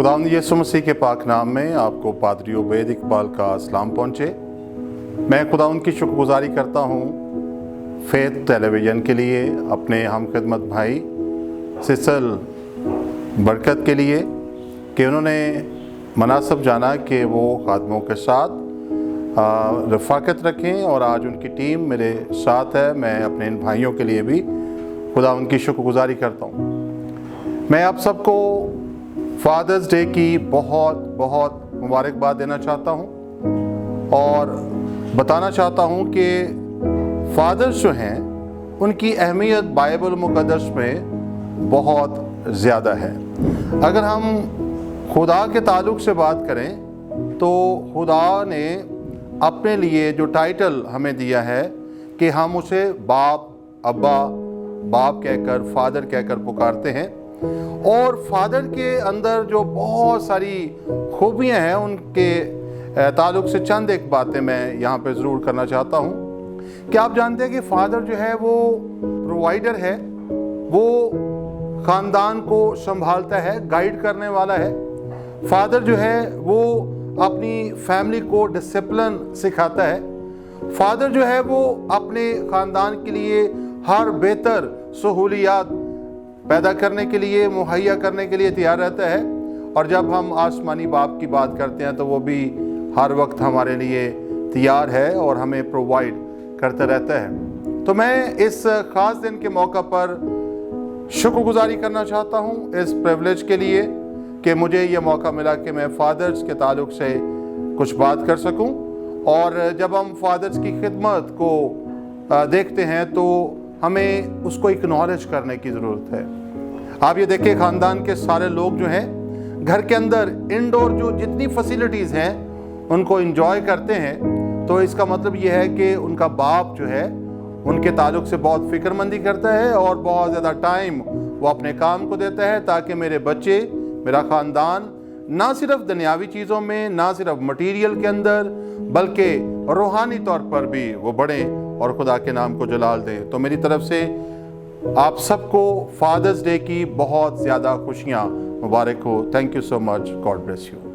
खुदावंद यीशु मसीह के पाक नाम में आपको पादरी उबैद इकबाल का सलाम पहुँचे। मैं खुदावंद की शुक्रगुजारी करता हूँ फेथ टेलीविज़न के लिए, अपने हम खिदमत भाई सिसल बरकत के लिए कि उन्होंने मुनासिब जाना कि वो खादमों के साथ रफ़ाकत रखें और आज उनकी टीम मेरे साथ है। मैं अपने इन भाइयों के लिए भी खुदावंद की शुक्रगुजारी करता हूँ। मैं आप सबको फादर्स डे की बहुत बहुत मुबारकबाद देना चाहता हूँ और बताना चाहता हूँ कि फादर्स जो हैं उनकी अहमियत बाइबल मुक़द्दस में बहुत ज़्यादा है। अगर हम खुदा के ताल्लुक़ से बात करें तो खुदा ने अपने लिए जो टाइटल हमें दिया है कि हम उसे बाप, अब्बा, बाप कहकर, फादर कहकर पुकारते हैं। और फादर के अंदर जो बहुत सारी खूबियां हैं उनके ताल्लुक़ से चंद एक बातें मैं यहाँ पे ज़रूर करना चाहता हूँ कि आप जानते हैं कि फादर जो है वो प्रोवाइडर है, वो ख़ानदान को संभालता है, गाइड करने वाला है। फादर जो है वो अपनी फैमिली को डिसिप्लिन सिखाता है। फादर जो है वो अपने ख़ानदान के लिए हर बेहतर सहूलियात पैदा करने के लिए, मुहैया करने के लिए तैयार रहता है। और जब हम आसमानी बाप की बात करते हैं तो वो भी हर वक्त हमारे लिए तैयार है और हमें प्रोवाइड करता रहता है। तो मैं इस ख़ास दिन के मौका पर शुक्रगुजारी करना चाहता हूँ इस प्रिविलेज के लिए कि मुझे ये मौका मिला कि मैं फादर्स के ताल्लुक़ से कुछ बात कर सकूँ। और जब हम फादर्स की खिदमत को देखते हैं तो हमें उसको एक्नॉलेज करने की ज़रूरत है। आप ये देखिए, ख़ानदान के सारे लोग जो हैं घर के अंदर इंडोर जो जितनी फैसिलिटीज़ हैं उनको एंजॉय करते हैं, तो इसका मतलब ये है कि उनका बाप जो है उनके ताल्लुक़ से बहुत फ़िक्रमंदी करता है और बहुत ज़्यादा टाइम वो अपने काम को देता है ताकि मेरे बच्चे, मेरा ख़ानदान ना सिर्फ दुनियावी चीज़ों में, ना सिर्फ मटीरियल के अंदर, बल्कि रूहानी तौर पर भी वो बढ़ें और खुदा के नाम को जलाल दें। तो मेरी तरफ से आप सबको फादर्स डे की बहुत ज़्यादा खुशियाँ मुबारक हो। Thank you so much. God bless you.